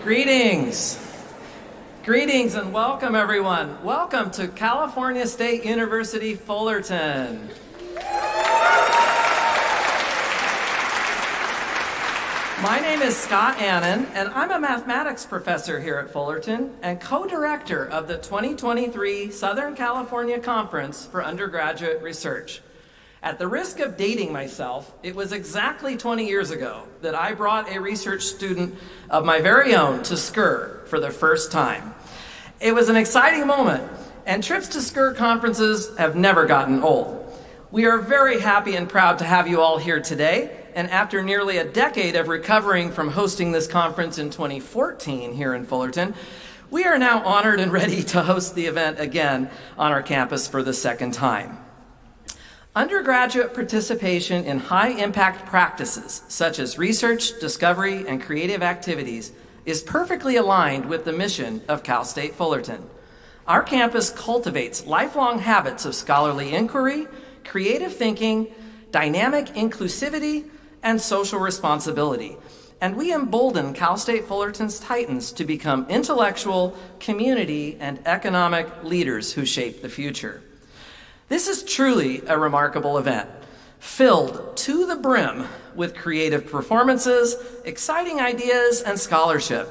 Greetings. Greetings and welcome, everyone. Welcome to California State University, Fullerton. My name is Scott Annan, and I'm a mathematics professor here at Fullerton and co-director of the 2023 Southern California Conference for Undergraduate Research. At the risk of dating myself, it was exactly 20 years ago that I brought a research student of my very own to SCCUR for the first time. It was an exciting moment, and trips to SCCUR conferences have never gotten old. We are very happy and proud to have you all here today, and after nearly a decade of recovering from hosting this conference in 2014 here in Fullerton, we are now honored and ready to host the event again on our campus for the second time. Undergraduate participation in high-impact practices, such as research, discovery, and creative activities, is perfectly aligned with the mission of Cal State Fullerton. Our campus cultivates lifelong habits of scholarly inquiry, creative thinking, dynamic inclusivity, and social responsibility. And we embolden Cal State Fullerton's titans to become intellectual, community, and economic leaders who shape the future. This is truly a remarkable event, filled to the brim with creative performances, exciting ideas, and scholarship,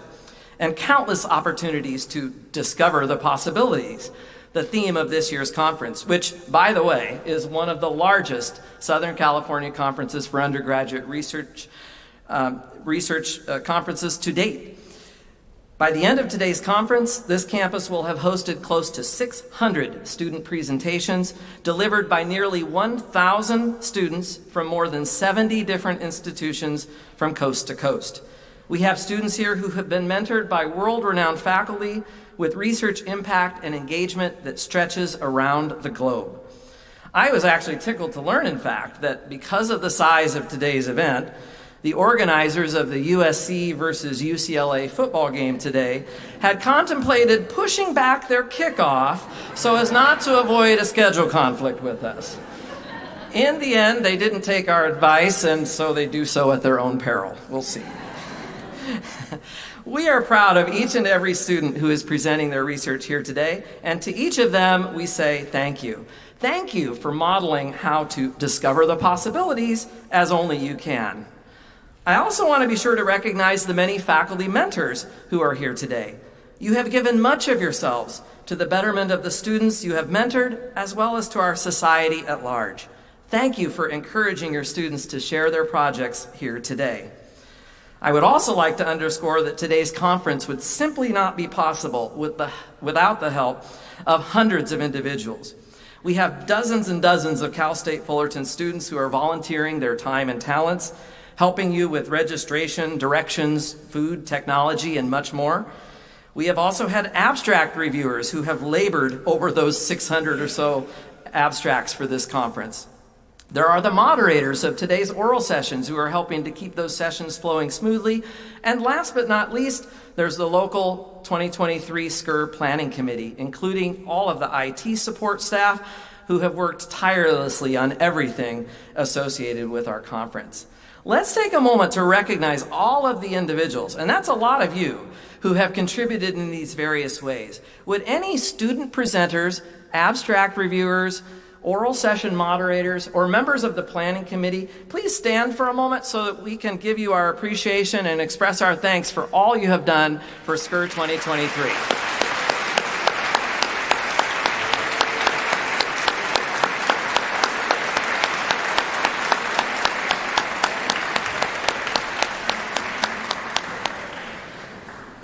and countless opportunities to discover the possibilities, the theme of this year's conference, which, by the way, is one of the largest Southern California conferences for undergraduate research conferences to date. By the end of today's conference, this campus will have hosted close to 600 student presentations delivered by nearly 1,000 students from more than 70 different institutions from coast to coast. We have students here who have been mentored by world-renowned faculty with research impact and engagement that stretches around the globe. I was actually tickled to learn, in fact, that because of the size of today's event, the organizers of the USC versus UCLA football game today had contemplated pushing back their kickoff so as not to avoid a schedule conflict with us. In the end, they didn't take our advice, and so they do so at their own peril. We'll see. We are proud of each and every student who is presenting their research here today, and to each of them, we say thank you. Thank you for modeling how to discover the possibilities as only you can. I also want to be sure to recognize the many faculty mentors who are here today. You have given much of yourselves to the betterment of the students you have mentored, as well as to our society at large. Thank you for encouraging your students to share their projects here today. I would also like to underscore that today's conference would simply not be possible without the help of hundreds of individuals. We have dozens and dozens of Cal State Fullerton students who are volunteering their time and talents, helping you with registration, directions, food, technology, and much more. We have also had abstract reviewers who have labored over those 600 or so abstracts for this conference. There are the moderators of today's oral sessions who are helping to keep those sessions flowing smoothly. And last but not least, there's the local 2023 SCCUR Planning Committee, including all of the IT support staff who have worked tirelessly on everything associated with our conference. Let's take a moment to recognize all of the individuals, and that's a lot of you, who have contributed in these various ways. Would any student presenters, abstract reviewers, oral session moderators, or members of the planning committee please stand for a moment so that we can give you our appreciation and express our thanks for all you have done for SCCUR 2023.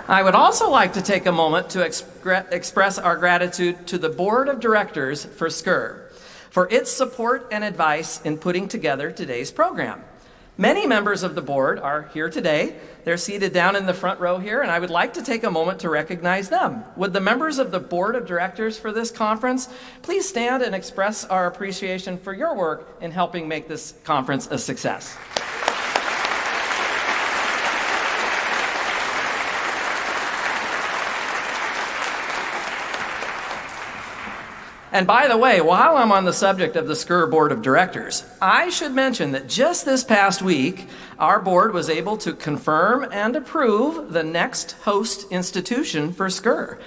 I would also like to take a moment to express our gratitude to the Board of Directors for SCCUR for its support and advice in putting together today's program. Many members of the board are here today. They're seated down in the front row here, and I would like to take a moment to recognize them. Would the members of the Board of Directors for this conference please stand and express our appreciation for your work in helping make this conference a success? And by the way, while I'm on the subject of the SCCUR Board of Directors, I should mention that just this past week, our board was able to confirm and approve the next host institution for SCCUR.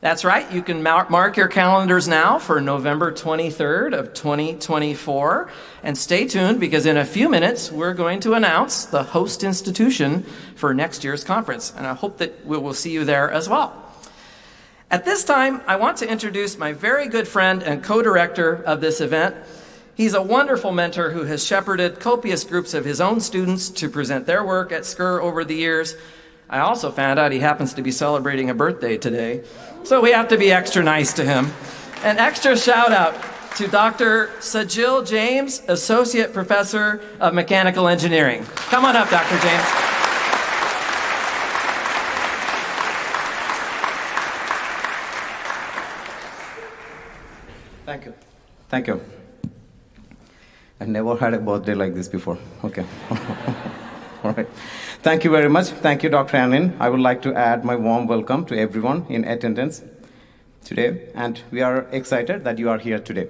That's right, you can mark your calendars now for November 23rd of 2024. And stay tuned, because in a few minutes, we're going to announce the host institution for next year's conference. And I hope that we will see you there as well. At this time, I want to introduce my very good friend and co-director of this event. He's a wonderful mentor who has shepherded copious groups of his own students to present their work at SCCUR over the years. I also found out he happens to be celebrating a birthday today, so we have to be extra nice to him. An extra shout out to Dr. Sajil James, Associate Professor of Mechanical Engineering. Come on up, Dr. James. Thank you. Thank you. I've never had a birthday like this before. Okay. All right. Thank you very much. Thank you, Dr. Annin. I would like to add my warm welcome to everyone in attendance today, and we are excited that you are here today.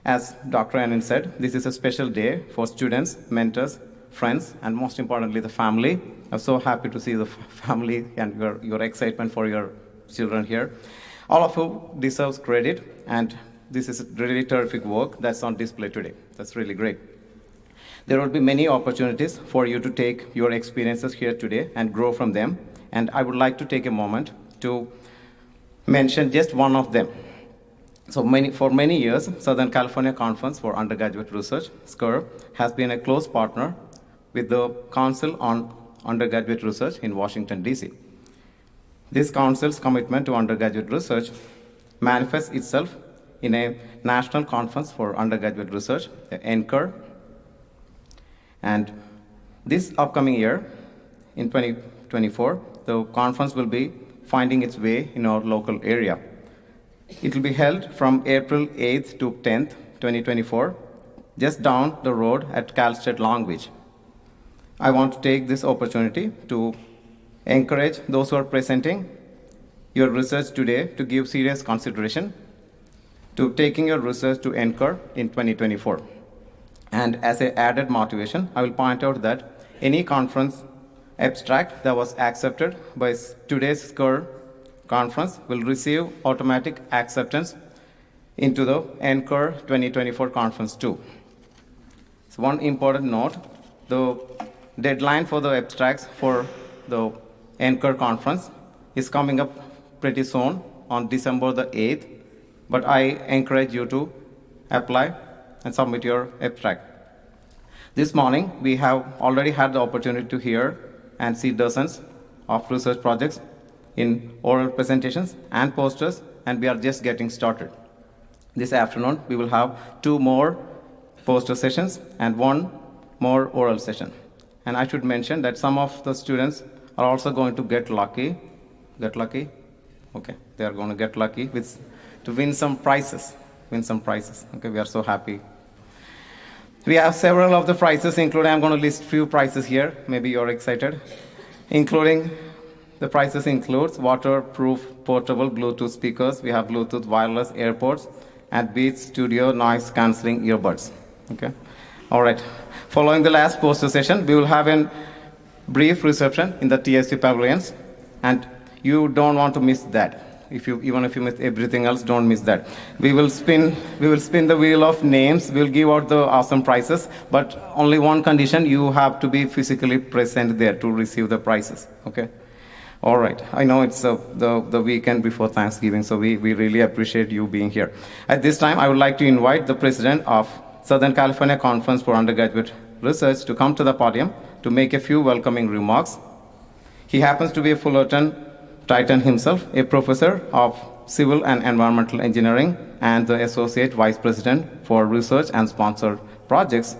As Dr. Annin said, this is a special day for students, mentors, friends, and most importantly, the family. I'm so happy to see the family and your excitement for your children here. All of you deserve credit, and this is really terrific work that's on display today. That's really great. There will be many opportunities for you to take your experiences here today and grow from them. And I would like to take a moment to mention just one of them. So for many years, Southern California Conference for Undergraduate Research, SCCUR, has been a close partner with the Council on Undergraduate Research in Washington, D.C. This council's commitment to undergraduate research manifests itself in a national conference for undergraduate research, the SCCUR. And this upcoming year, in 2024, the conference will be finding its way in our local area. It will be held from April 8th to 10th, 2024, just down the road at Cal State Long Beach. I want to take this opportunity to encourage those who are presenting your research today to give serious consideration to taking your research to SCCUR in 2024. And as an added motivation, I will point out that any conference abstract that was accepted by today's SCCUR conference will receive automatic acceptance into the SCCUR 2024 conference too. So one important note, the deadline for the abstracts for the SCCUR conference is coming up pretty soon on December the 8th, but I encourage you to apply and submit your abstract. This morning, we have already had the opportunity to hear and see dozens of research projects in oral presentations and posters, and we are just getting started. This afternoon, we will have 2 more poster sessions and 1 more oral session. And I should mention that some of the students are also going to get lucky. Get lucky? Okay, they are going to get lucky to win some prizes. Okay, we are so happy. We have several of the prizes, including, I'm going to list few prizes here. Maybe you're excited. Including, the prizes includes waterproof portable Bluetooth speakers. We have Bluetooth wireless AirPods and Beats Studio noise cancelling earbuds. Okay. All right. Following the last poster session, we will have a brief reception in the TSC pavilions, and you don't want to miss that. Even if you miss everything else, don't miss that. We will spin the wheel of names. We'll give out the awesome prizes, but only one condition: you have to be physically present there to receive the prizes. Okay. All right. I know it's the weekend before Thanksgiving, so we really appreciate you being here. At this time, I would like to invite the president of Southern California Conference for Undergraduate Research to come to the podium to make a few welcoming remarks. He happens to be a Fullerton Titan himself, a professor of civil and environmental engineering and the associate vice president for research and sponsored projects.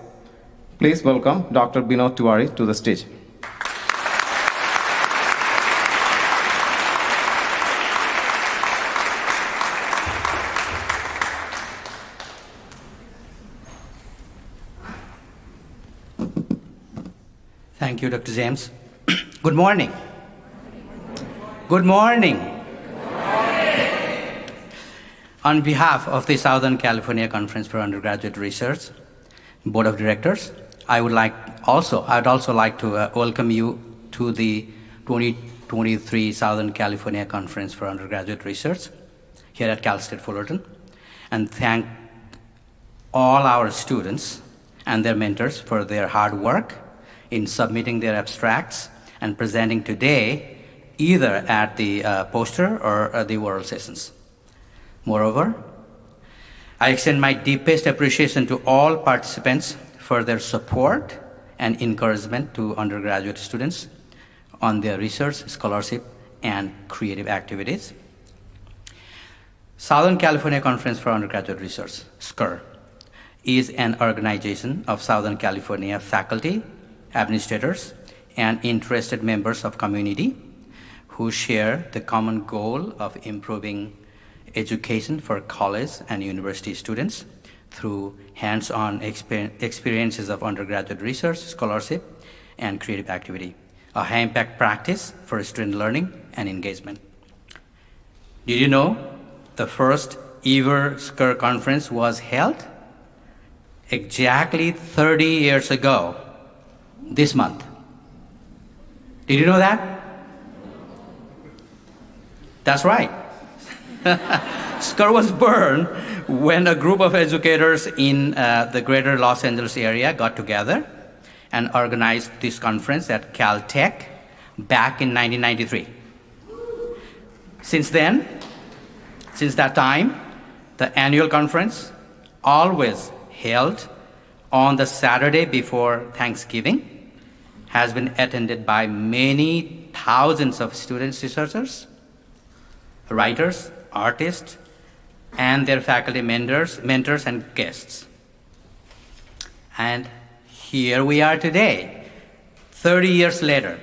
Please welcome Dr. Binod Tiwari to the stage. Thank you, Dr. James. Good morning. Good morning. On behalf of the Southern California Conference for Undergraduate Research Board of Directors, I would also like to welcome you to the 2023 Southern California Conference for Undergraduate Research here at Cal State Fullerton, and thank all our students and their mentors for their hard work in submitting their abstracts and presenting today, either at the poster or the oral sessions. Moreover, I extend my deepest appreciation to all participants for their support and encouragement to undergraduate students on their research, scholarship, and creative activities. Southern California Conference for Undergraduate Research, SCCUR, is an organization of Southern California faculty, administrators, and interested members of community who share the common goal of improving education for college and university students through hands-on experiences of undergraduate research, scholarship, and creative activity, a high-impact practice for student learning and engagement. Did you know the first ever SCCUR conference was held exactly 30 years ago this month? Did you know that? That's right. SCCUR was born when a group of educators in the greater Los Angeles area got together and organized this conference at Caltech back in 1993. Since that time, the annual conference, always held on the Saturday before Thanksgiving, has been attended by many thousands of students, researchers, writers, artists, and their faculty mentors, and guests. And here we are today, 30 years later.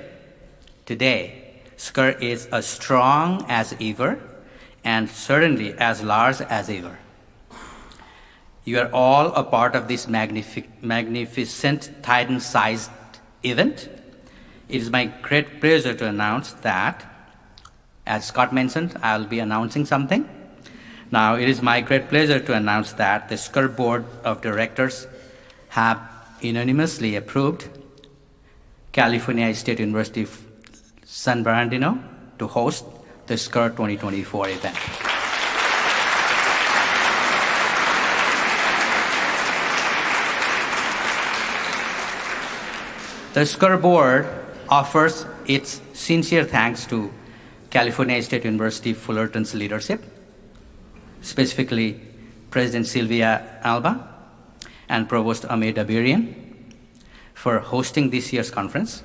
Today, SCCUR is as strong as ever and certainly as large as ever. You are all a part of this magnificent Titan-sized event. It is my great pleasure to announce that, as Scott mentioned, I'll be announcing something. Now, it is my great pleasure to announce that the SCCUR Board of Directors have unanimously approved California State University San Bernardino to host the SCCUR 2024 event. The SCCUR Board offers its sincere thanks to California State University Fullerton's leadership, specifically President Sylvia Alba and Provost Amir Dabirian, for hosting this year's conference.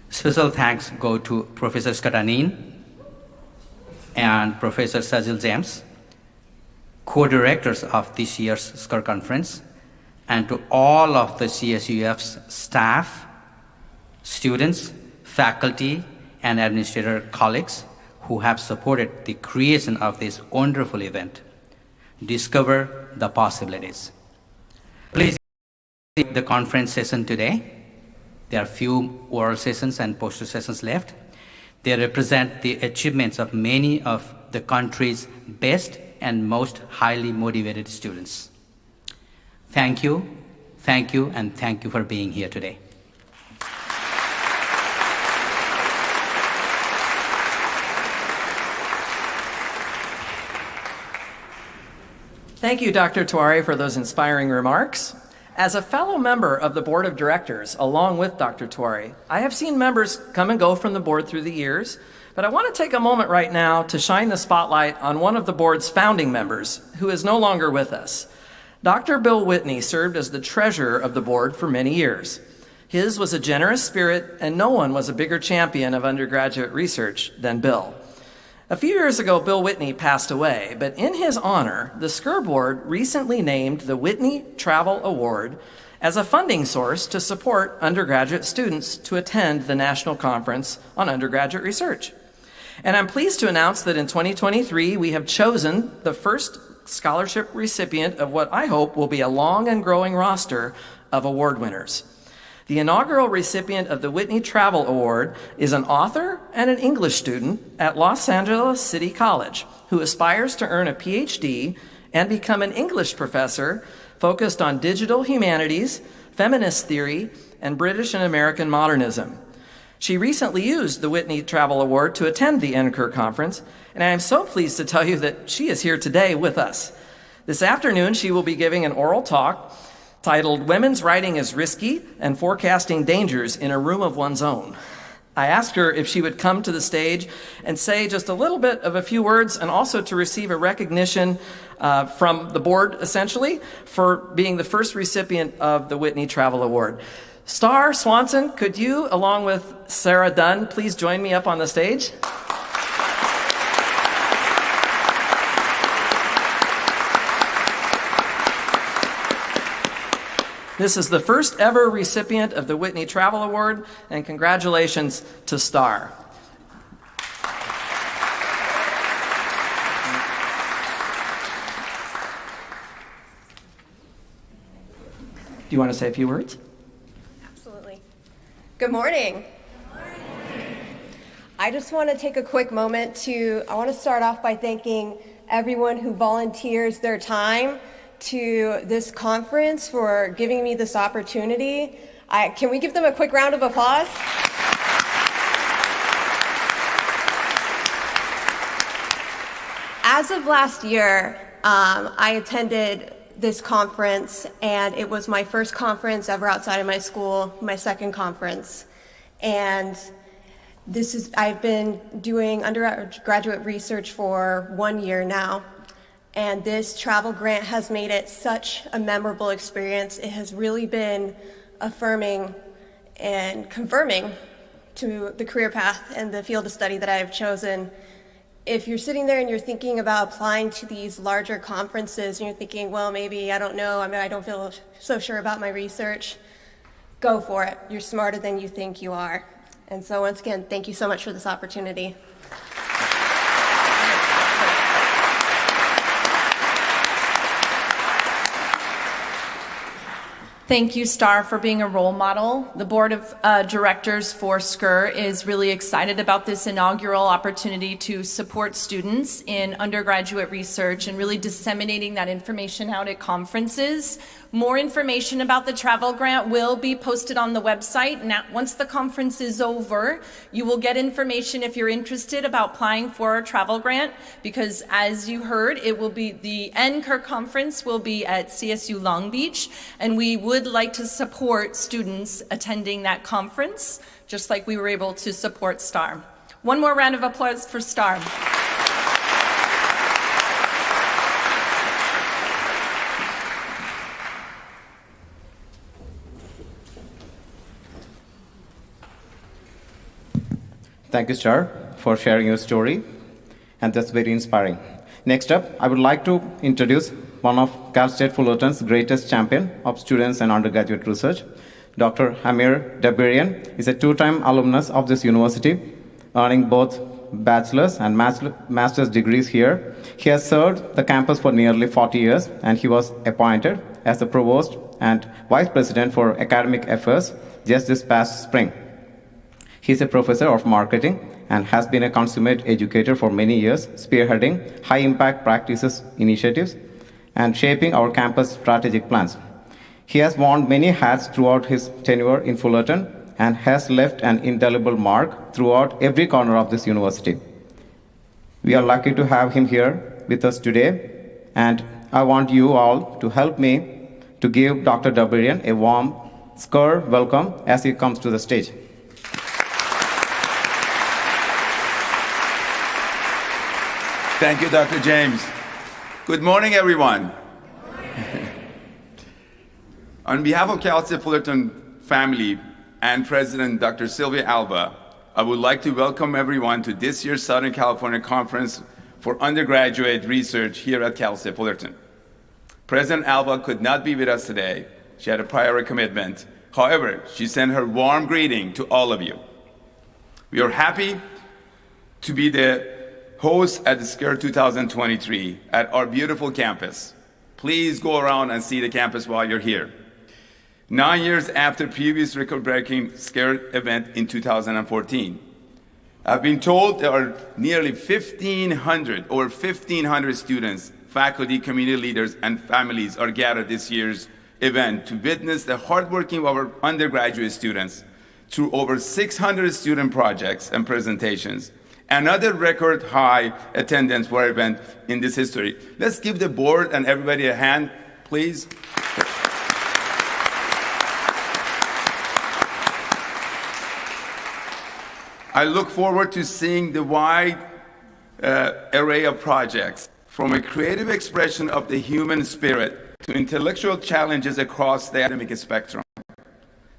Special thanks go to Professor Scott Anin and Professor Sajil James, co-directors of this year's SCCUR conference, and to all of the CSUF's staff, students, faculty, and administrator colleagues who have supported the creation of this wonderful event. Discover the possibilities. Please see the conference session today. There are few oral sessions and poster sessions left. They represent the achievements of many of the country's best and most highly motivated students. Thank you, and thank you for being here today. Thank you, Dr. Tuare, for those inspiring remarks. As a fellow member of the board of directors, along with Dr. Tuare, I have seen members come and go from the board through the years, but I want to take a moment right now to shine the spotlight on one of the board's founding members, who is no longer with us. Dr. Bill Whitney served as the treasurer of the board for many years. His was a generous spirit, and no one was a bigger champion of undergraduate research than Bill. A few years ago, Bill Whitney passed away, but in his honor, the SCCUR board recently named the Whitney Travel Award as a funding source to support undergraduate students to attend the National Conference on Undergraduate Research. And I'm pleased to announce that in 2023, we have chosen the first scholarship recipient of what I hope will be a long and growing roster of award winners. The inaugural recipient of the Whitney Travel Award is an author and an English student at Los Angeles City College who aspires to earn a PhD and become an English professor focused on digital humanities, feminist theory, and British and American modernism. She recently used the Whitney Travel Award to attend the SCCUR conference, and I am so pleased to tell you that she is here today with us. This afternoon, she will be giving an oral talk titled Women's Writing is Risky and Forecasting Dangers in a Room of One's Own. I asked her if she would come to the stage and say just a little bit of a few words and also to receive a recognition from the board, essentially, for being the first recipient of the Whitney Travel Award. Star Swanson, could you, along with Sarah Dunn, please join me up on the stage? This is the first ever recipient of the Whitney Travel Award, and congratulations to Star. Do you want to say a few words? Absolutely. Good morning. I just want to take a quick moment I want to start off by thanking everyone who volunteers their time to this conference for giving me this opportunity. Can we give them a quick round of applause? As of last year, I attended this conference, and it was my first conference ever outside of my school, my second conference. And I've been doing undergraduate research for 1 year now. And this travel grant has made it such a memorable experience. It has really been affirming and confirming to the career path and the field of study that I have chosen. If you're sitting there and you're thinking about applying to these larger conferences and you're thinking, well, maybe, I don't know, I don't feel so sure about my research, go for it. You're smarter than you think you are. And so once again, thank you so much for this opportunity. Thank you, Star, for being a role model. The board of directors for SCCUR is really excited about this inaugural opportunity to support students in undergraduate research and really disseminating that information out at conferences. More information about the travel grant will be posted on the website. Now, once the conference is over, you will get information if you're interested about applying for a travel grant, because as you heard, the SCCUR conference will be at CSU Long Beach, and we would like to support students attending that conference, just like we were able to support STAR. One more round of applause for STAR. Thank you, Star, for sharing your story, and that's very inspiring. Next up, I would like to introduce one of Cal State Fullerton's greatest champion of students and undergraduate research. Dr. Amir Dabirian is a two-time alumnus of this university, earning both bachelor's and master's degrees here. He has served the campus for nearly 40 years, and he was appointed as the provost and vice president for academic affairs just this past spring. He's a professor of marketing and has been a consummate educator for many years, spearheading high-impact practices initiatives and shaping our campus strategic plans. He has worn many hats throughout his tenure in Fullerton and has left an indelible mark throughout every corner of this university. We are lucky to have him here with us today, and I want you all to help me to give Dr. Dabirian a warm SCCUR welcome as he comes to the stage. Thank you, Dr. James. Good morning, everyone. On behalf of Cal State Fullerton family and President Dr. Sylvia Alba, I would like to welcome everyone to this year's Southern California Conference for Undergraduate Research here at Cal State Fullerton. President Alba could not be with us today. She had a prior commitment. However, she sent her warm greeting to all of you. We are happy to be the host at the SCCUR 2023 at our beautiful campus. Please go around and see the campus while you're here. 9 years after previous record-breaking SCCUR event in 2014. I've been told there are nearly 1,500, over 1,500 students, faculty, community leaders, and families are gathered this year's event to witness the hard working of our undergraduate students through over 600 student projects and presentations. Another record high attendance for our event in this history. Let's give the board and everybody a hand, please. I look forward to seeing the wide array of projects, from a creative expression of the human spirit to intellectual challenges across the academic spectrum,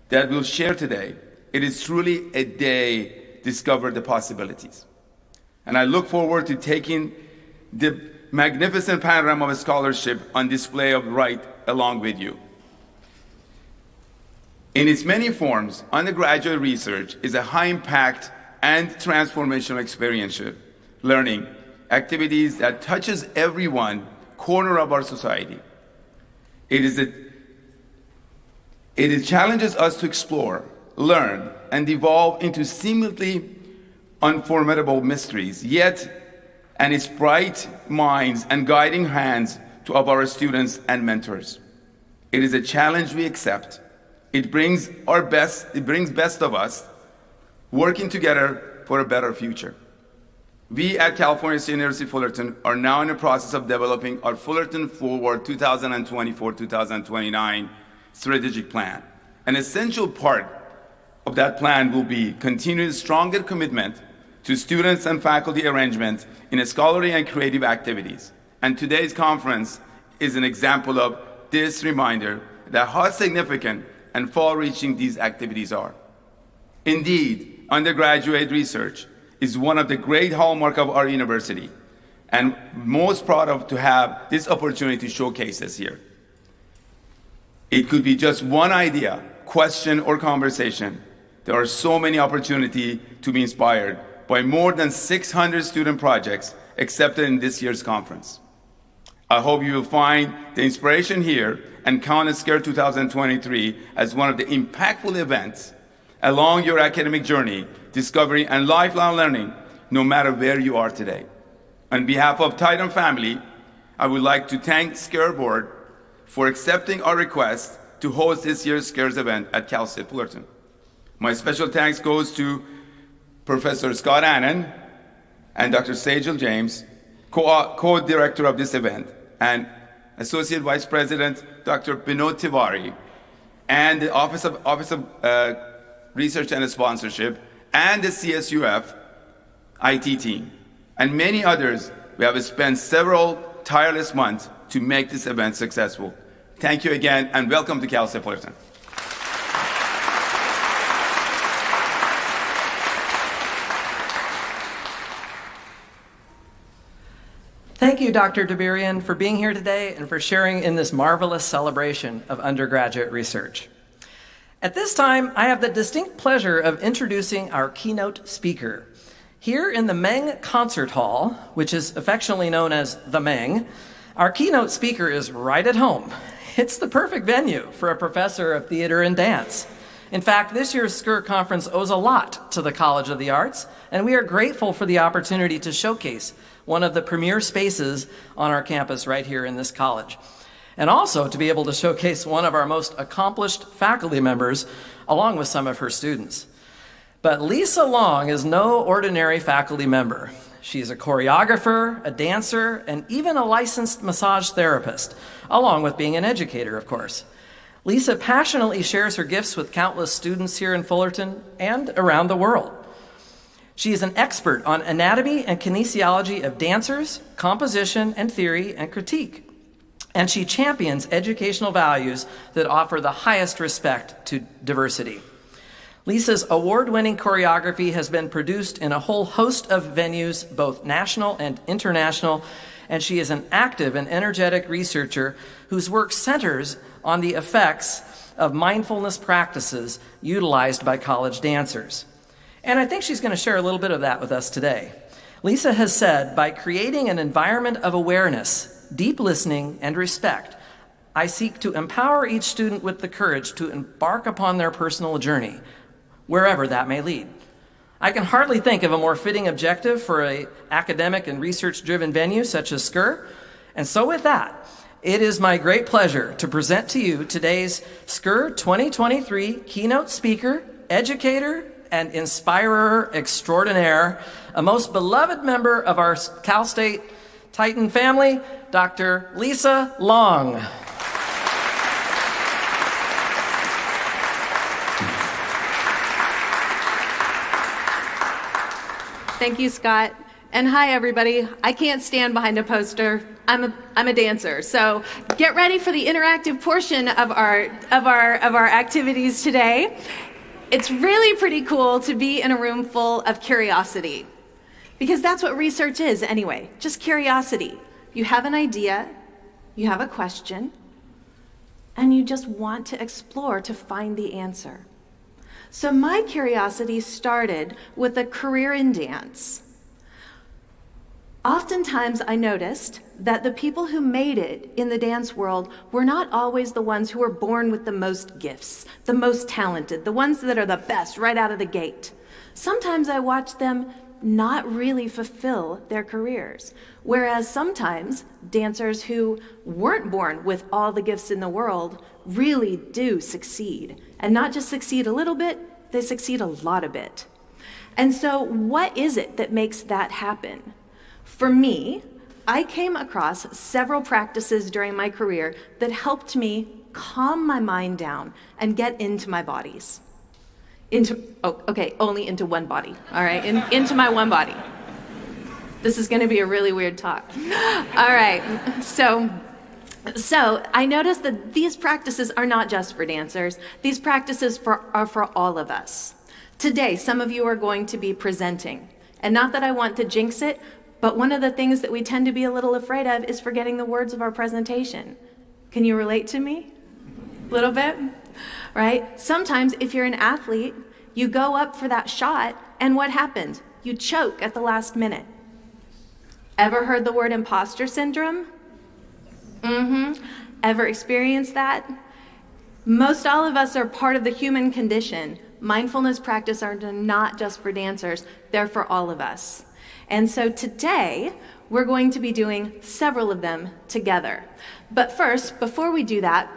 that we'll share today. It is truly a day discover the possibilities. And I look forward to taking the magnificent panorama of scholarship on display of right along with you. In its many forms, undergraduate research is a high-impact and transformational experiential learning activities that touches everyone corner of our society. It challenges us to explore, learn, and evolve into seemingly unformidable mysteries, and its bright minds and guiding hands of our students and mentors. It is a challenge we accept. It brings best of us working together for a better future. We at California State University Fullerton are now in the process of developing our Fullerton Forward 2024-2029 strategic plan. An essential part of that plan will be continued stronger commitment to students and faculty arrangement in scholarly and creative activities. And today's conference is an example of this reminder that how significant and far-reaching these activities are. Indeed, undergraduate research is one of the great hallmarks of our university, and most proud of to have this opportunity to showcase this here. It could be just one idea, question, or conversation. There are so many opportunities to be inspired by more than 600 student projects accepted in this year's conference. I hope you will find the inspiration here and count SCCUR 2023 as one of the impactful events along your academic journey, discovery, and lifelong learning, no matter where you are today. On behalf of Titan family, I would like to thank SCCUR board for accepting our request to host this year's SCCUR's event at Cal State Fullerton. My special thanks goes to Professor Scott Annan and Dr. Sejal James, co-director of this event, and Associate Vice President Dr. Binod Tiwari, and the Office of Research and Sponsorship, and the CSUF IT team, and many others. We have spent several tireless months to make this event successful. Thank you again, and welcome to Cal State Fullerton. Thank you, Dr. Dabirian, for being here today and for sharing in this marvelous celebration of undergraduate research. At this time, I have the distinct pleasure of introducing our keynote speaker. Here in the Meng Concert Hall, which is affectionately known as the Meng, our keynote speaker is right at home. It's the perfect venue for a professor of theater and dance. In fact, this year's SCCUR conference owes a lot to the College of the Arts, and we are grateful for the opportunity to showcase one of the premier spaces on our campus right here in this college. And also to be able to showcase one of our most accomplished faculty members along with some of her students. But Lisa Long is no ordinary faculty member. She's a choreographer, a dancer, and even a licensed massage therapist, along with being an educator, of course. Lisa passionately shares her gifts with countless students here in Fullerton and around the world. She is an expert on anatomy and kinesiology of dancers, composition and theory and critique. And she champions educational values that offer the highest respect to diversity. Lisa's award-winning choreography has been produced in a whole host of venues, both national and international, and she is an active and energetic researcher whose work centers on the effects of mindfulness practices utilized by college dancers. And I think she's going to share a little bit of that with us today. Lisa has said, by creating an environment of awareness, deep listening, and respect, I seek to empower each student with the courage to embark upon their personal journey, wherever that may lead. I can hardly think of a more fitting objective for an academic and research-driven venue such as SCCUR. And so with that, it is my great pleasure to present to you today's SCCUR 2023 keynote speaker, educator, and inspirer extraordinaire, a most beloved member of our Cal State Titan family, Dr. Lisa Long. Thank you, Scott. And hi, everybody. I can't stand behind a poster. I'm a dancer. So get ready for the interactive portion of our activities today. It's really pretty cool to be in a room full of curiosity, because that's what research is anyway, just curiosity. You have an idea, you have a question, and you just want to explore to find the answer. So my curiosity started with a career in dance. Oftentimes I noticed that the people who made it in the dance world were not always the ones who were born with the most gifts, the most talented, the ones that are the best right out of the gate. Sometimes I watched them not really fulfill their careers, whereas sometimes dancers who weren't born with all the gifts in the world really do succeed. And not just succeed a little bit, they succeed a lot of it. And so what is it that makes that happen? For me, I came across several practices during my career that helped me calm my mind down and get into my bodies. Only into one body, all right? Into my one body. This is gonna be a really weird talk. All right, so I noticed that these practices are not just for dancers. These practices are for all of us. Today, some of you are going to be presenting. And not that I want to jinx it, but one of the things that we tend to be a little afraid of is forgetting the words of our presentation. Can you relate to me? A little bit? Right? Sometimes if you're an athlete, you go up for that shot, and what happens? You choke at the last minute. Ever heard the word imposter syndrome? Ever experienced that? Most all of us are part of the human condition. Mindfulness practice are not just for dancers, they're for all of us. And so today, we're going to be doing several of them together. But first, before we do that,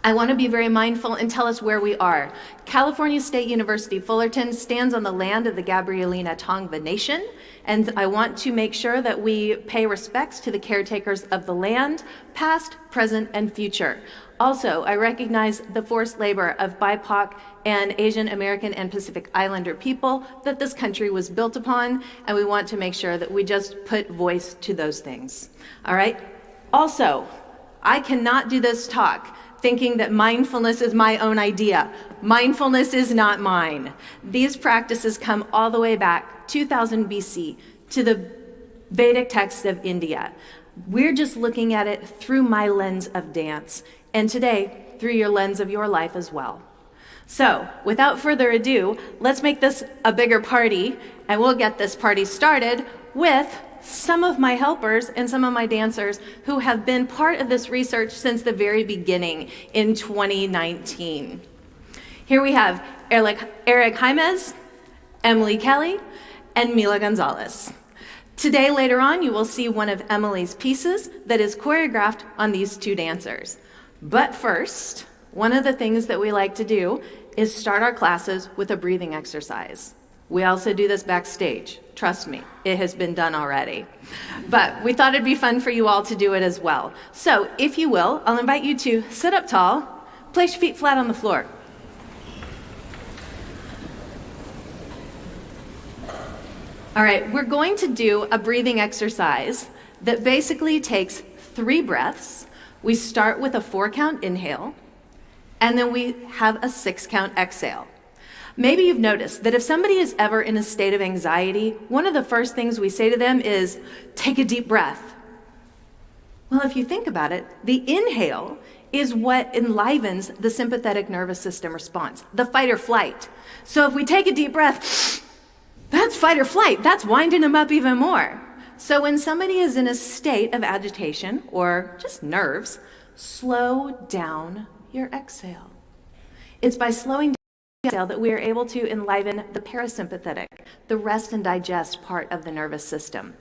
I want to be very mindful and tell us where we are. California State University Fullerton stands on the land of the Gabrielina Tongva Nation, and I want to make sure that we pay respects to the caretakers of the land, past, present, and future. Also, I recognize the forced labor of BIPOC and Asian American and Pacific Islander people that this country was built upon, and we want to make sure that we just put voice to those things. All right? Also, I cannot do this talk thinking that mindfulness is my own idea. Mindfulness is not mine. These practices come all the way back 2000 BC to the Vedic texts of India. We're just looking at it through my lens of dance, and today through your lens of your life as well. So without further ado, let's make this a bigger party, and we'll get this party started with some of my helpers and some of my dancers who have been part of this research since the very beginning in 2019. Here we have Eric Jaimez, Emily Kelly, and Mila Gonzalez. Today, later on, you will see one of Emily's pieces that is choreographed on these two dancers. But first, one of the things that we like to do is start our classes with a breathing exercise. We also do this backstage. Trust me, it has been done already. But we thought it'd be fun for you all to do it as well. So if you will, I'll invite you to sit up tall, place your feet flat on the floor. All right, we're going to do a breathing exercise that basically takes 3 breaths. We start with a 4-count inhale, and then we have a 6-count exhale. Maybe you've noticed that if somebody is ever in a state of anxiety, one of the first things we say to them is, take a deep breath. Well, if you think about it, the inhale is what enlivens the sympathetic nervous system response, the fight or flight. So if we take a deep breath, that's fight or flight. That's winding them up even more. So when somebody is in a state of agitation or just nerves, slow down your exhale. It's by slowing down your exhale that we are able to enliven the parasympathetic, the rest and digest part of the nervous system.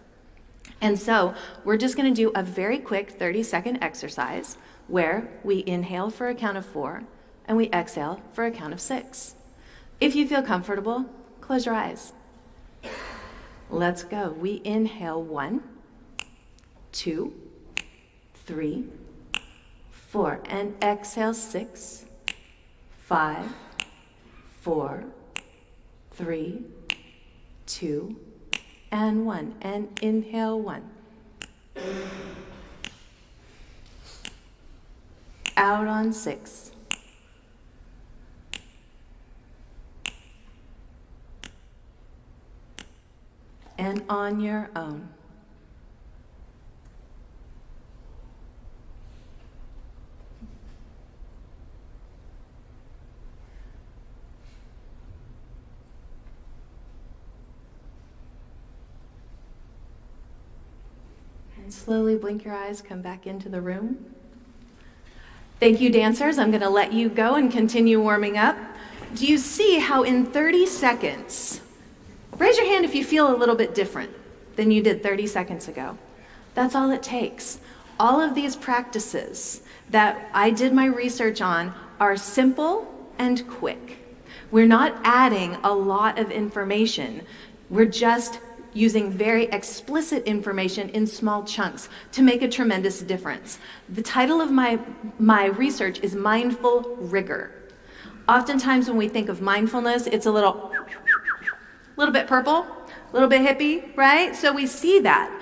And so we're just going to do a very quick 30-second exercise where we inhale for a count of 4 and we exhale for a count of 6. If you feel comfortable, close your eyes. Let's go. We inhale 1, 2, 3, 4, and exhale 6, 5, 4, 3, 2, and 1, and inhale 1. Out on 6. And on your own. And slowly blink your eyes, come back into the room. Thank you, dancers. I'm going to let you go and continue warming up. Do you see how in 30 seconds, raise your hand if you feel a little bit different than you did 30 seconds ago. That's all it takes. All of these practices that I did my research on are simple and quick. We're not adding a lot of information. We're just using very explicit information in small chunks to make a tremendous difference. The title of my research is Mindful Rigor. Oftentimes when we think of mindfulness, it's a little bit purple, a little bit hippie, right? So we see that.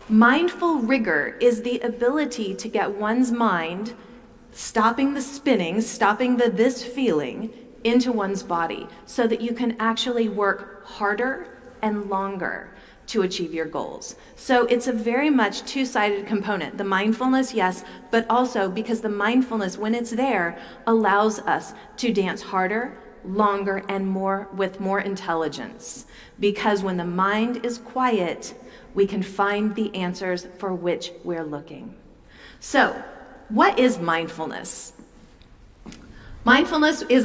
Mindful rigor is the ability to get one's mind stopping the spinning, stopping the this feeling into one's body so that you can actually work harder and longer to achieve your goals. So it's a very much two-sided component. The mindfulness, yes, but also because the mindfulness, when it's there, allows us to dance harder, longer, and more with more intelligence. Because when the mind is quiet, we can find the answers for which we're looking. So, what is mindfulness? Mindfulness is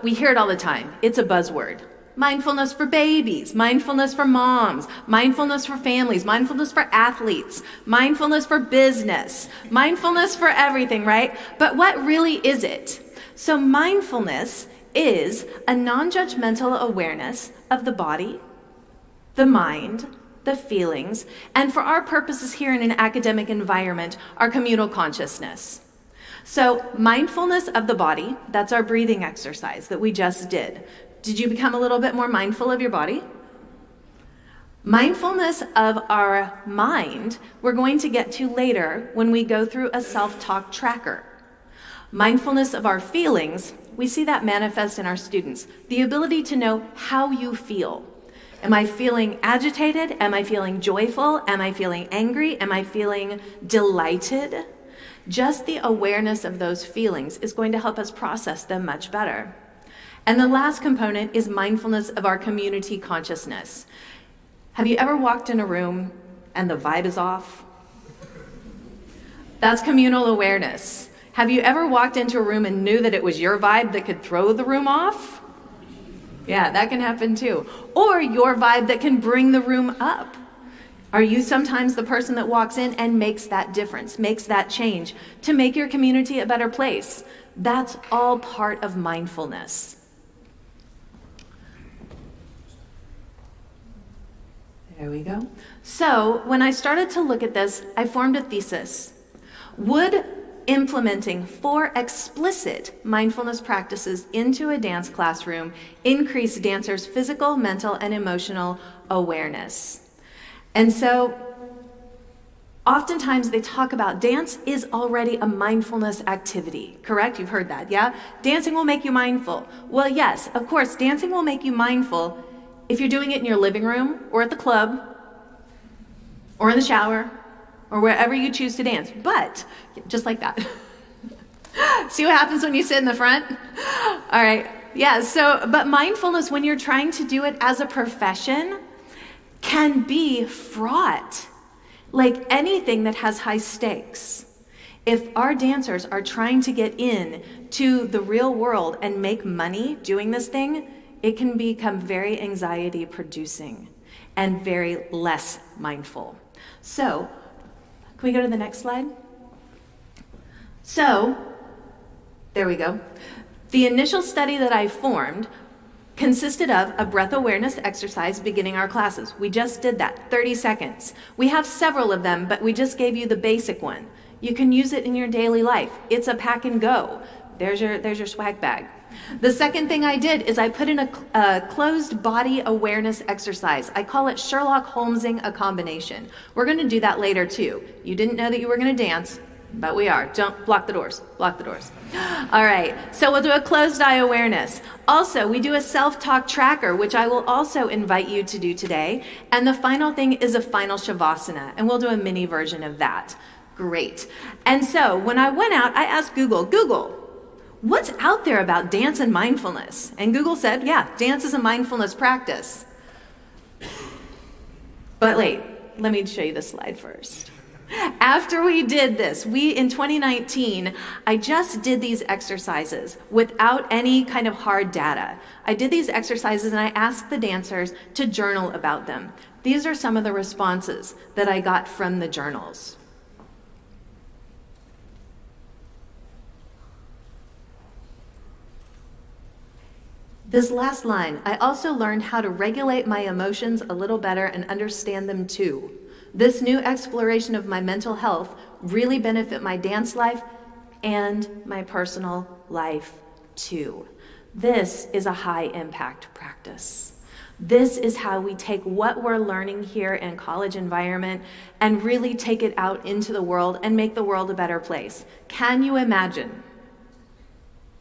we hear it all the time. It's a buzzword. Mindfulness for babies, mindfulness for moms, mindfulness for families, mindfulness for athletes, mindfulness for business, mindfulness for everything, right? But what really is it? So mindfulness is a non-judgmental awareness of the body, the mind, the feelings, and for our purposes here in an academic environment, our communal consciousness. So mindfulness of the body, that's our breathing exercise that we just did. Did you become a little bit more mindful of your body? Mindfulness of our mind, we're going to get to later when we go through a self-talk tracker. Mindfulness of our feelings, we see that manifest in our students. The ability to know how you feel. Am I feeling agitated? Am I feeling joyful? Am I feeling angry? Am I feeling delighted? Just the awareness of those feelings is going to help us process them much better. And the last component is mindfulness of our community consciousness. Have you ever walked in a room and the vibe is off? That's communal awareness. Have you ever walked into a room and knew that it was your vibe that could throw the room off? Yeah, that can happen too. Or your vibe that can bring the room up. Are you sometimes the person that walks in and makes that difference, makes that change to make your community a better place? That's all part of mindfulness. There we go. So when I started to look at this, I formed a thesis. Would implementing 4 explicit mindfulness practices into a dance classroom increase dancers' physical, mental, and emotional awareness? And so oftentimes they talk about dance is already a mindfulness activity, correct? You've heard that, yeah? Dancing will make you mindful. Well, yes, of course, dancing will make you mindful if you're doing it in your living room or at the club or in the shower or wherever you choose to dance, but just like that. See what happens when you sit in the front? All right, yeah, but mindfulness, when you're trying to do it as a profession, can be fraught. Like anything that has high stakes. If our dancers are trying to get in to the real world and make money doing this thing, it can become very anxiety producing and very less mindful. So, can we go to the next slide? So, there we go. The initial study that I formed consisted of a breath awareness exercise beginning our classes. We just did that, 30 seconds. We have several of them, but we just gave you the basic one. You can use it in your daily life. It's a pack and go. There's your swag bag. The second thing I did is I put in a closed body awareness exercise. I call it Sherlock Holmesing a combination. We're going to do that later too. You didn't know that you were going to dance, but we are. Don't block the doors. Block the doors. All right. So we'll do a closed eye awareness. Also, we do a self-talk tracker, which I will also invite you to do today. And the final thing is a final Shavasana, and we'll do a mini version of that. Great. And so when I went out, I asked Google, what's out there about dance and mindfulness? And Google said, yeah, dance is a mindfulness practice. But wait, let me show you the slide first. After we did this, in 2019, I just did these exercises without any kind of hard data. I did these exercises and I asked the dancers to journal about them. These are some of the responses that I got from the journals. This last line, I also learned how to regulate my emotions a little better and understand them too. This new exploration of my mental health really benefit my dance life and my personal life too. This is a high impact practice. This is how we take what we're learning here in college environment and really take it out into the world and make the world a better place. Can you imagine?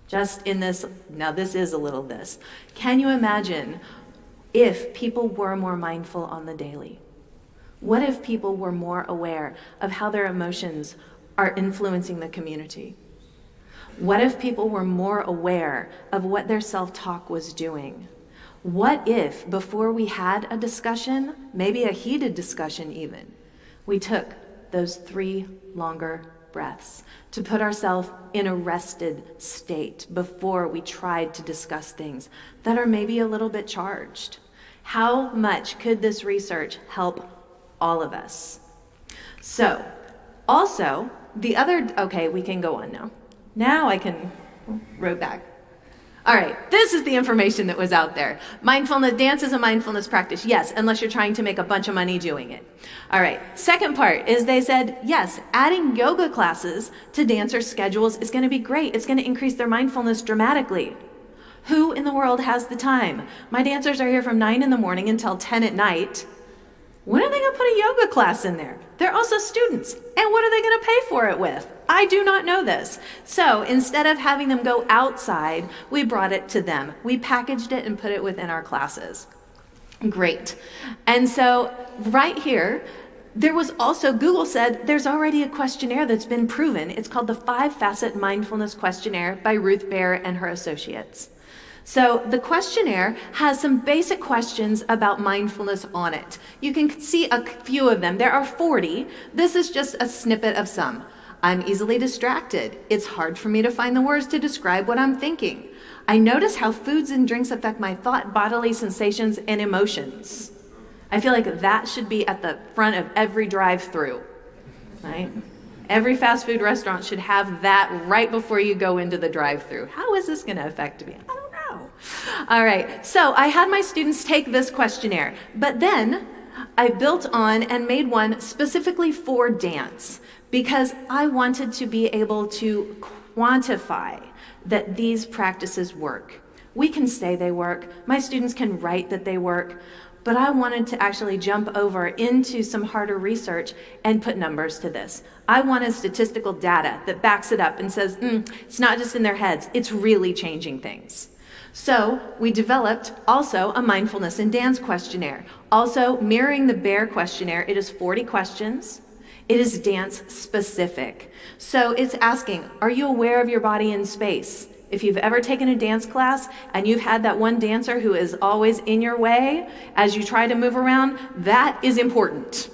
Just in this, now this is a little this. Can you imagine if people were more mindful on the daily? What if people were more aware of how their emotions are influencing the community? What if people were more aware of what their self-talk was doing? What if, before we had a discussion, maybe a heated discussion even, we took those 3 longer breaths to put ourselves in a rested state before we tried to discuss things that are maybe a little bit charged? How much could this research help all of us? So, also, okay, we can go on now. Now I can row back. All right, this is the information that was out there. Mindfulness, dance is a mindfulness practice, yes, unless you're trying to make a bunch of money doing it. All right, second part is they said, yes, adding yoga classes to dancers' schedules is gonna be great. It's gonna increase their mindfulness dramatically. Who in the world has the time? My dancers are here from 9 in the morning until 10 at night. When are they gonna put a yoga class in there? They're also students, and what are they gonna pay for it with? I do not know this. So instead of having them go outside, we brought it to them. We packaged it and put it within our classes. Great. And so right here, there was also, Google said, there's already a questionnaire that's been proven. It's called the 5-Facet Mindfulness Questionnaire by Ruth Baer and her associates. So the questionnaire has some basic questions about mindfulness on it. You can see a few of them. There are 40. This is just a snippet of some. I'm easily distracted. It's hard for me to find the words to describe what I'm thinking. I notice how foods and drinks affect my thought, bodily sensations, and emotions. I feel like that should be at the front of every drive-through, right? Every fast food restaurant should have that right before you go into the drive-through. How is this going to affect me? I don't know. All right, so I had my students take this questionnaire, but then I built on and made one specifically for dance because I wanted to be able to quantify that these practices work. We can say they work. My students can write that they work. But I wanted to actually jump over into some harder research and put numbers to this. I wanted statistical data that backs it up and says, it's not just in their heads, it's really changing things. So we developed also a mindfulness and dance questionnaire. Also mirroring the Baer questionnaire, it is 40 questions. It is dance specific. So it's asking, are you aware of your body in space? If you've ever taken a dance class and you've had that one dancer who is always in your way as you try to move around, that is important,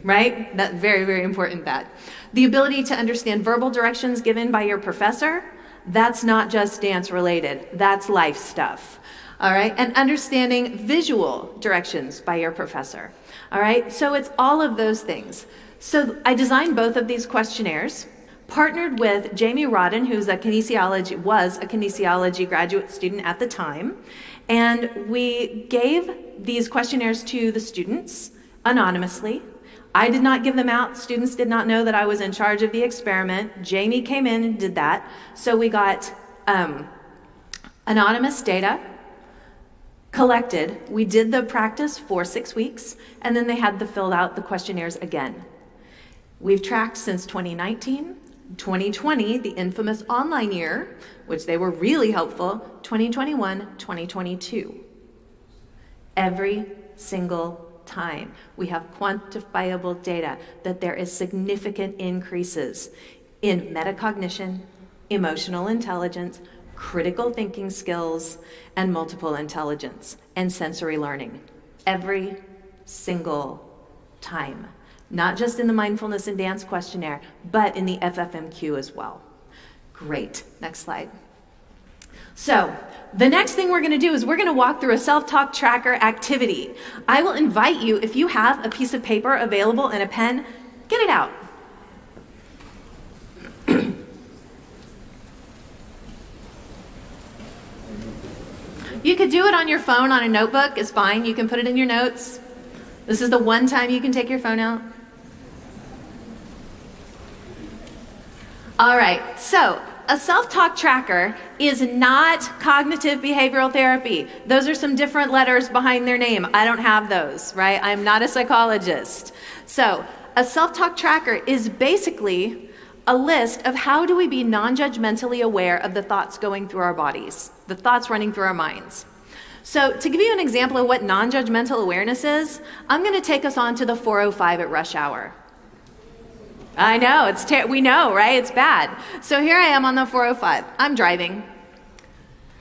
right? That's very, very important, that. The ability to understand verbal directions given by your professor, that's not just dance related, that's life stuff. All right, and understanding visual directions by your professor. All right, so it's all of those things. So I designed both of these questionnaires, partnered with Jamie Rodden, who was a kinesiology graduate student at the time, and we gave these questionnaires to the students anonymously. I did not give them out. Students did not know that I was in charge of the experiment. Jamie came in and did that. So we got anonymous data collected. We did the practice for 6 weeks, and then they had to fill out the questionnaires again. We've tracked since 2019, 2020, the infamous online year, which they were really helpful, 2021, 2022. Every single time we have quantifiable data that there is significant increases in metacognition, emotional intelligence, critical thinking skills, and multiple intelligence and sensory learning. Every single time. Not just in the mindfulness and dance questionnaire, but in the FFMQ as well. Great, next slide. So, the next thing we're gonna do is we're gonna walk through a self-talk tracker activity. I will invite you, if you have a piece of paper available and a pen, get it out. You could do it on your phone, on a notebook, it's fine. You can put it in your notes. This is the one time you can take your phone out. All right, so a self-talk tracker is not cognitive behavioral therapy. Those are some different letters behind their name. I don't have those, right? I'm not a psychologist. So a self-talk tracker is basically a list of how do we be non-judgmentally aware of the thoughts going through our bodies, the thoughts running through our minds. So to give you an example of what non-judgmental awareness is, I'm going to take us on to the 405 at rush hour. I know, we know, right? It's bad. So here I am on the 405. I'm driving.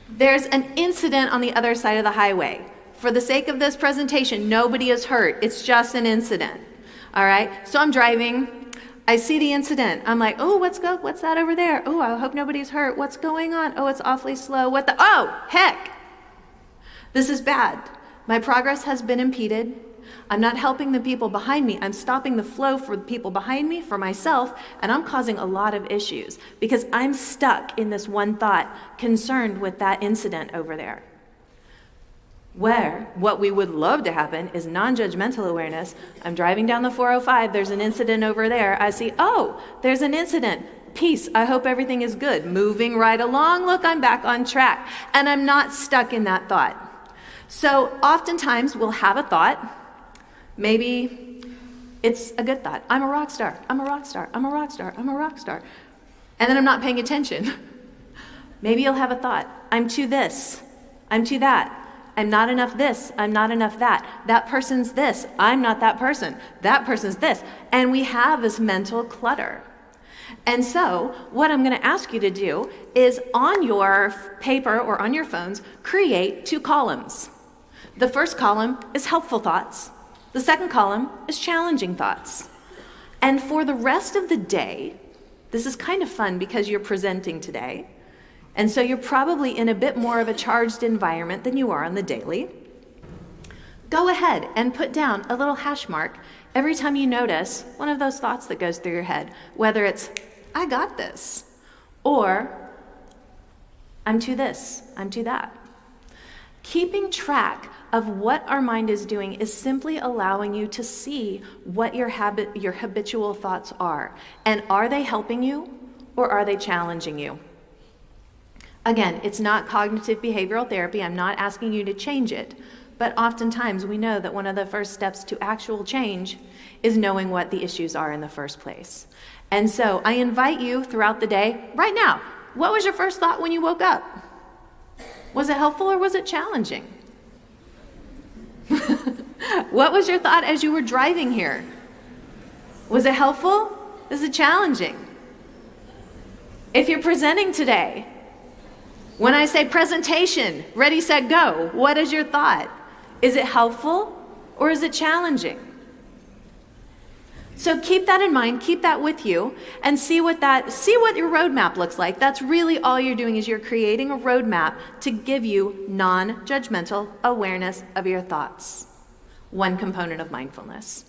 There's an incident on the other side of the highway. For the sake of this presentation, nobody is hurt. It's just an incident. All right? So I'm driving. I see the incident. I'm like, oh, what's that over there? Oh, I hope nobody's hurt. What's going on? Oh, it's awfully slow. Oh, heck. This is bad. My progress has been impeded. I'm not helping the people behind me. I'm stopping the flow for the people behind me, for myself, and I'm causing a lot of issues because I'm stuck in this one thought concerned with that incident over there. Where what we would love to happen is non-judgmental awareness. I'm driving down the 405, there's an incident over there. I see, oh, there's an incident. Peace, I hope everything is good. Moving right along, look, I'm back on track. And I'm not stuck in that thought. So oftentimes we'll have a thought. Maybe it's a good thought. I'm a rock star, I'm a rock star, I'm a rock star, I'm a rock star. And then I'm not paying attention. Maybe you'll have a thought. I'm too this, I'm too that. I'm not enough this, I'm not enough that. That person's this, I'm not that person. That person's this. And we have this mental clutter. And so what I'm going to ask you to do is on your paper or on your phones, create 2 columns. The first column is helpful thoughts. The second column is challenging thoughts. And for the rest of the day, this is kind of fun because you're presenting today. And so you're probably in a bit more of a charged environment than you are on the daily. Go ahead and put down a little hash mark every time you notice one of those thoughts that goes through your head, whether it's, I got this, or I'm too this, I'm too that. Keeping track of what our mind is doing is simply allowing you to see what your habitual thoughts are. And are they helping you or are they challenging you? Again, it's not cognitive behavioral therapy. I'm not asking you to change it. But oftentimes we know that one of the first steps to actual change is knowing what the issues are in the first place. And so I invite you throughout the day, right now, what was your first thought when you woke up? Was it helpful or was it challenging? What was your thought as you were driving here? Was it helpful? Was it challenging? If you're presenting today, when I say presentation, ready, set, go, what is your thought? Is it helpful or is it challenging? So keep that in mind, keep that with you, and see what your roadmap looks like. That's really all you're doing, is you're creating a roadmap to give you non-judgmental awareness of your thoughts. One component of mindfulness.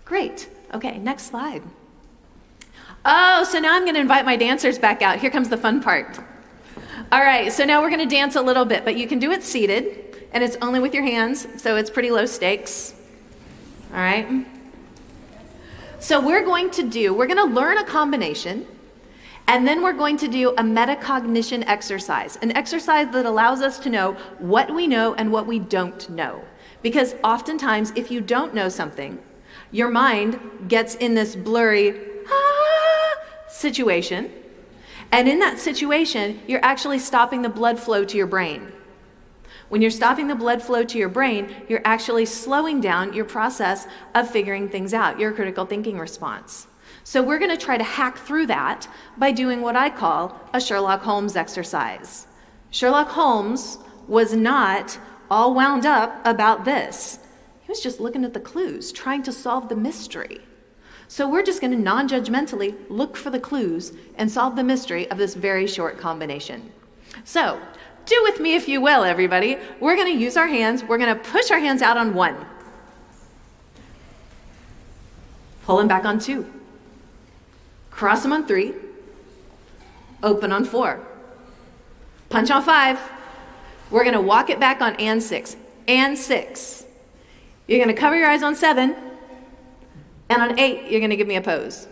Great. Okay, next slide. Oh, so now I'm going to invite my dancers back out. Here comes the fun part. All right, so now we're going to dance a little bit, but you can do it seated, and it's only with your hands, so it's pretty low stakes. All right? So we're going to learn a combination, and then we're going to do a metacognition exercise, an exercise that allows us to know what we know and what we don't know. Because oftentimes, if you don't know something, your mind gets in this blurry situation, and in that situation, you're actually stopping the blood flow to your brain. When you're stopping the blood flow to your brain, you're actually slowing down your process of figuring things out, your critical thinking response. So we're going to try to hack through that by doing what I call a Sherlock Holmes exercise. Sherlock Holmes was not all wound up about this. He was just looking at the clues, trying to solve the mystery. So we're just going to non-judgmentally look for the clues and solve the mystery of this very short combination. So, do with me if you will, everybody. We're going to use our hands. We're going to push our hands out on 1. Pull them back on 2. Cross them on 3. Open on 4. Punch on 5. We're going to walk it back on and 6. And 6. You're going to cover your eyes on 7. And on 8, you're going to give me a pose.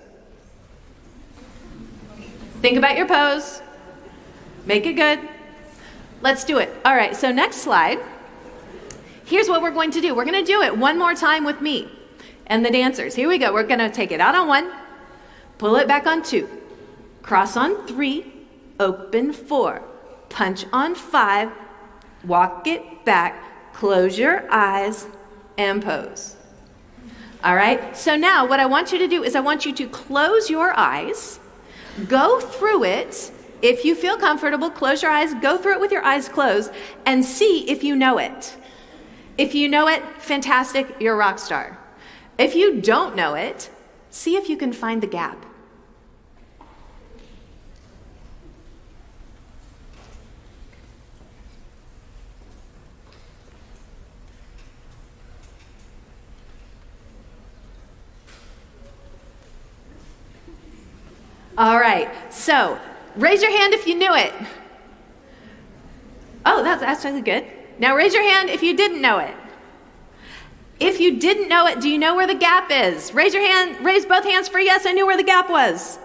Think about your pose. Make it good. Let's do it. All right, so next slide. Here's what we're going to do. We're going to do it one more time with me and the dancers. Here we go. We're going to take it out on 1, pull it back on 2, cross on 3, open 4, punch on 5, walk it back, close your eyes, and pose. All right, so now what I want you to do is I want you to close your eyes, go through it. If you feel comfortable, close your eyes, go through it with your eyes closed, and see if you know it. If you know it, fantastic, you're a rock star. If you don't know it, see if you can find the gap. All right, so raise your hand if you knew it. Oh, that's actually good. Now raise your hand if you didn't know it. If you didn't know it, do you know where the gap is? Raise your hand, raise both hands for yes, I knew where the gap was.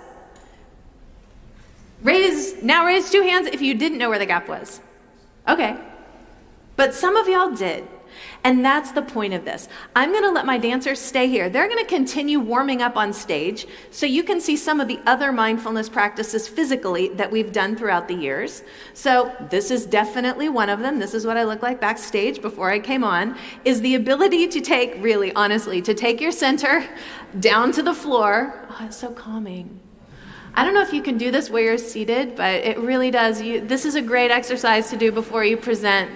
Now raise 2 hands if you didn't know where the gap was. Okay. But some of y'all did. And that's the point of this. I'm going to let my dancers stay here. They're going to continue warming up on stage so you can see some of the other mindfulness practices physically that we've done throughout the years. So this is definitely one of them. This is what I look like backstage before I came on, is the ability to take, really honestly, to take your center down to the floor. Oh, it's so calming. I don't know if you can do this where you're seated, but it really does. This is a great exercise to do before you present,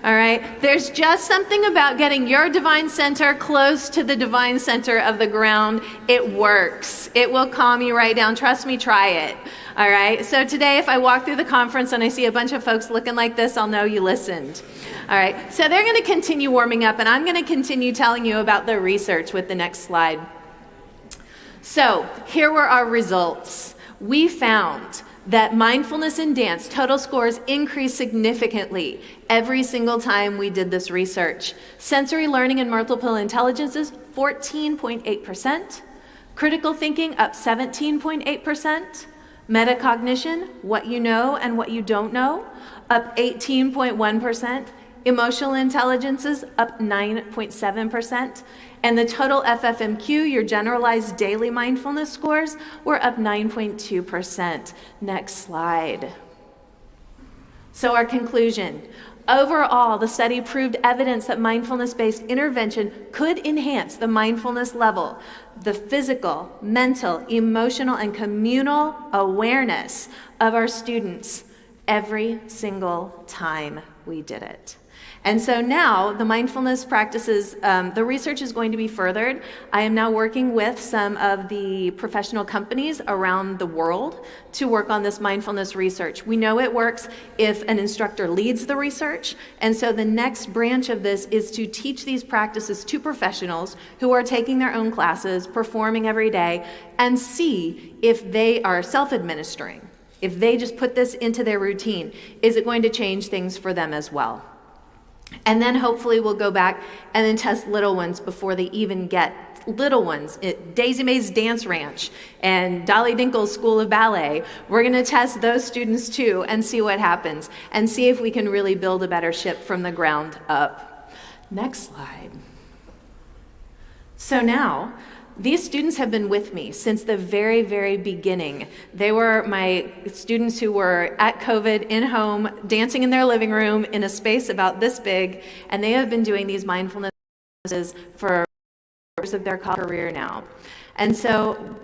all right? There's just something about getting your divine center close to the divine center of the ground. It works. It will calm you right down. Trust me, try it, all right? So today, if I walk through the conference and I see a bunch of folks looking like this, I'll know you listened, all right? So they're going to continue warming up, and I'm going to continue telling you about the research with the next slide. So here were our results. We found that mindfulness in dance total scores increased significantly every single time we did this research. Sensory learning and multiple intelligences, 14.8%. Critical thinking, up 17.8%. Metacognition, what you know and what you don't know, up 18.1%. Emotional intelligences, up 9.7%. And the total FFMQ, your generalized daily mindfulness scores, were up 9.2%. Next slide. So our conclusion. Overall, the study proved evidence that mindfulness-based intervention could enhance the mindfulness level, the physical, mental, emotional, and communal awareness of our students every single time we did it. And so now the mindfulness practices, the research is going to be furthered. I am now working with some of the professional companies around the world to work on this mindfulness research. We know it works if an instructor leads the research, and so the next branch of this is to teach these practices to professionals who are taking their own classes, performing every day, and see if they are self-administering. If they just put this into their routine, is it going to change things for them as well? And then hopefully we'll go back and then test little ones before they even get little ones at Daisy Mae's Dance Ranch and Dolly Dinkle's School of Ballet. We're going to test those students too and see what happens and see if we can really build a better ship from the ground up. Next slide. So now, these students have been with me since the very, very beginning. They were my students who were at COVID, in home, dancing in their living room in a space about this big, and they have been doing these mindfulness for years of their career now. And so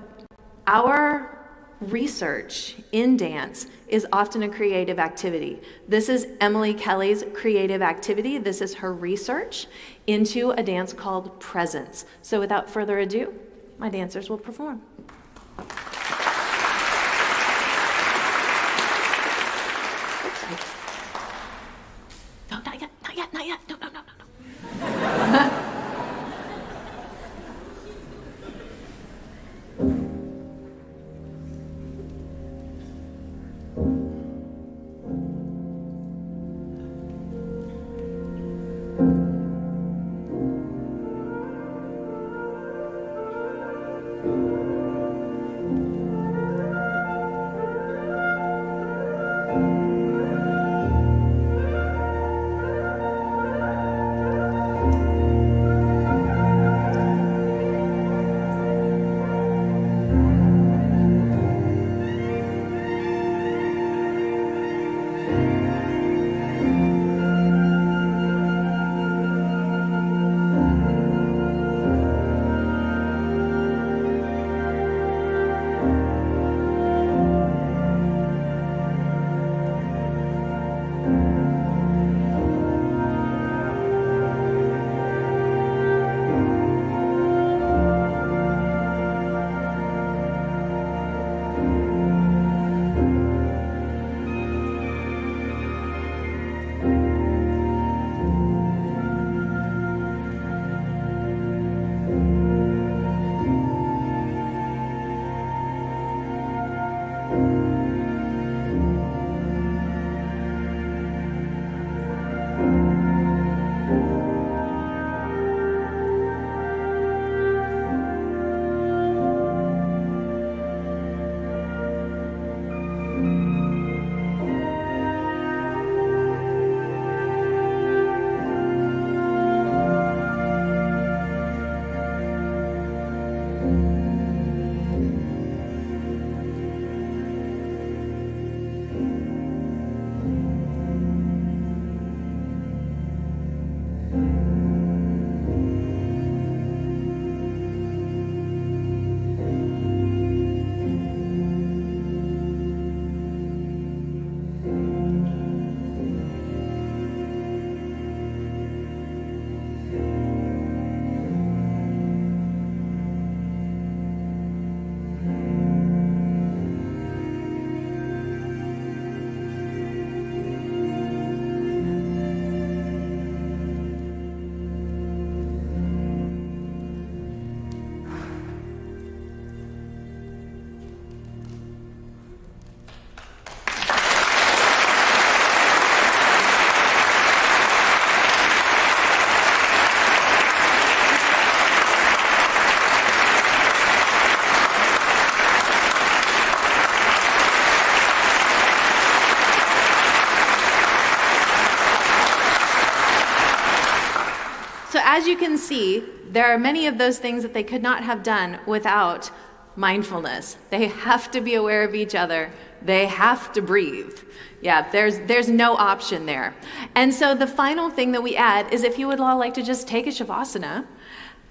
our research in dance is often a creative activity. This is Emily Kelly's creative activity. This is her research into a dance called Presence. So without further ado, my dancers will perform. No, not yet, not yet, not yet. No, no, no, no, no. So as you can see, there are many of those things that they could not have done without mindfulness. They have to be aware of each other. They have to breathe. Yeah, there's no option there. And so the final thing that we add is if you would all like to just take a Shavasana.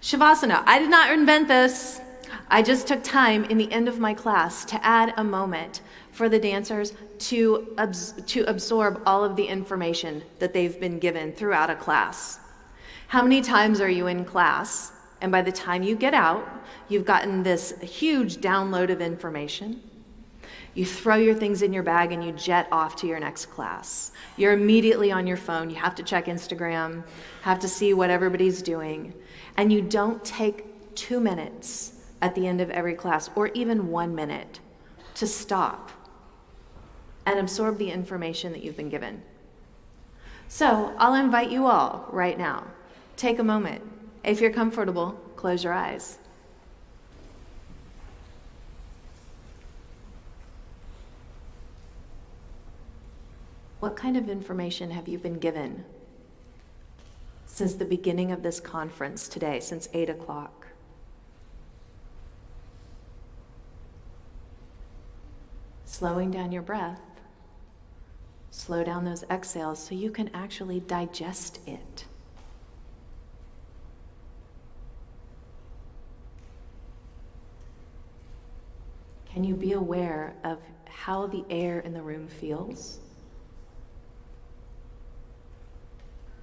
Shavasana, I did not invent this. I just took time in the end of my class to add a moment for the dancers to absorb all of the information that they've been given throughout a class. How many times are you in class, and by the time you get out, you've gotten this huge download of information? You throw your things in your bag and you jet off to your next class. You're immediately on your phone. You have to check Instagram, have to see what everybody's doing, and you don't take 2 minutes at the end of every class, or even 1 minute, to stop and absorb the information that you've been given. So I'll invite you all right now, take a moment. If you're comfortable, close your eyes. What kind of information have you been given since the beginning of this conference today, since 8 o'clock? Slowing down your breath. Slow down those exhales so you can actually digest it. Can you be aware of how the air in the room feels?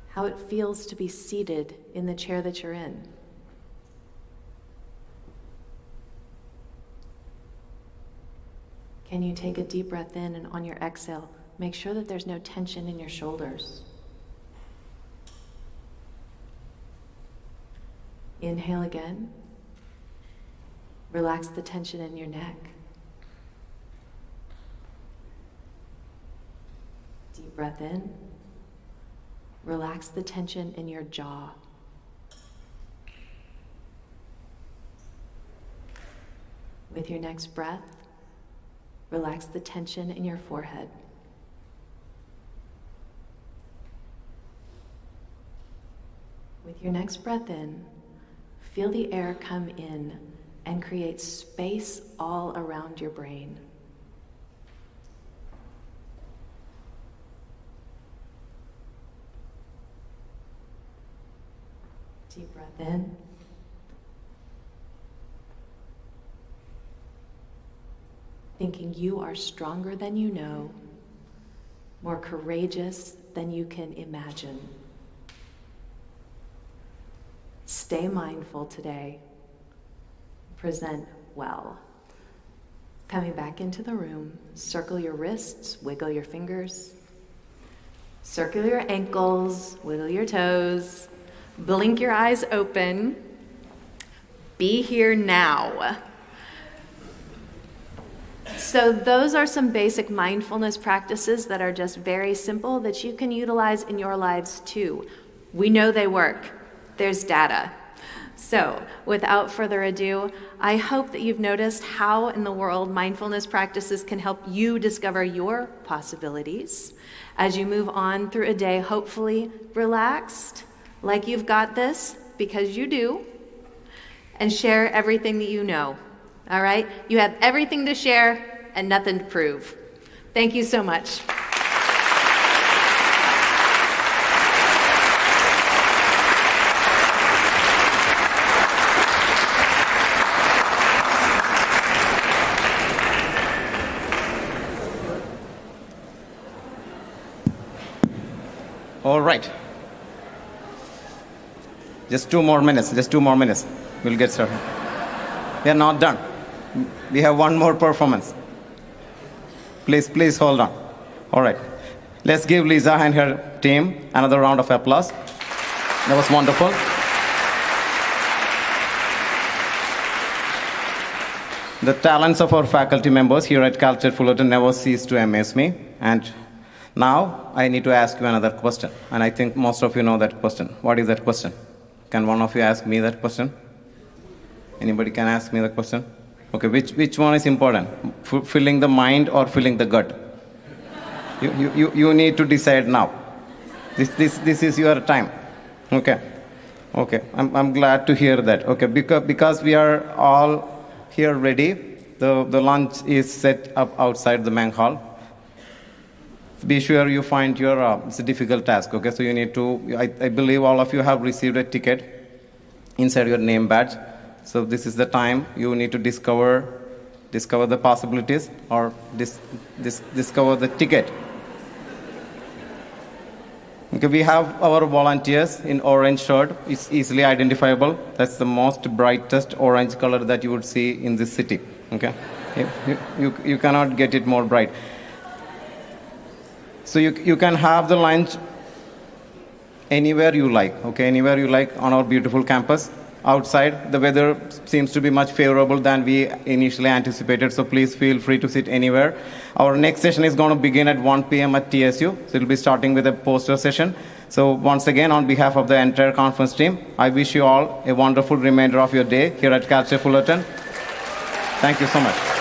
How it feels to be seated in the chair that you're in? Can you take a deep breath in, and on your exhale, make sure that there's no tension in your shoulders? Inhale again. Relax the tension in your neck. Deep breath in. Relax the tension in your jaw. With your next breath, relax the tension in your forehead. With your next breath in, feel the air come in and create space all around your brain. Deep breath in. Thinking you are stronger than you know, more courageous than you can imagine. Stay mindful today. Present well. Coming back into the room, circle your wrists, wiggle your fingers, circle your ankles, wiggle your toes. Blink your eyes open. Be here now. So those are some basic mindfulness practices that are just very simple that you can utilize in your lives too. We know they work. There's data. So without further ado, I hope that you've noticed how in the world mindfulness practices can help you discover your possibilities as you move on through a day, hopefully relaxed, like you've got this, because you do, and share everything that you know. All right? You have everything to share and nothing to prove. Thank you so much. All right. Just 2 more minutes. We'll get started. We are not done. We have one more performance. Please hold on. All right. Let's give Lisa and her team another round of applause. That was wonderful. The talents of our faculty members here at Cal State Fullerton never cease to amaze me. And now I need to ask you another question. And I think most of you know that question. What is that question? Can one of you ask me that question? Anybody can ask me the question? Okay, which one is important? Filling the mind or filling the gut? You need to decide now. This is your time. Okay. I'm glad to hear that. Okay, because we are all here ready. The lunch is set up outside the main hall. Be sure you find your, it's a difficult task, okay? So you need to, I believe all of you have received a ticket inside your name badge. So this is the time you need to discover discover the possibilities, or discover the ticket. Okay, we have our volunteers in orange shirt. It's easily identifiable. That's the most brightest orange color that you would see in this city. Okay, you cannot get it more bright. So you can have the lunch anywhere you like. Okay, anywhere you like on our beautiful campus. Outside, the weather seems to be much favorable than we initially anticipated, so please feel free to sit anywhere. Our next session is going to begin at 1 p.m. at TSU, so it'll be starting with a poster session. So once again, on behalf of the entire conference team, I wish you all a wonderful remainder of your day here at Cal State Fullerton. Thank you so much.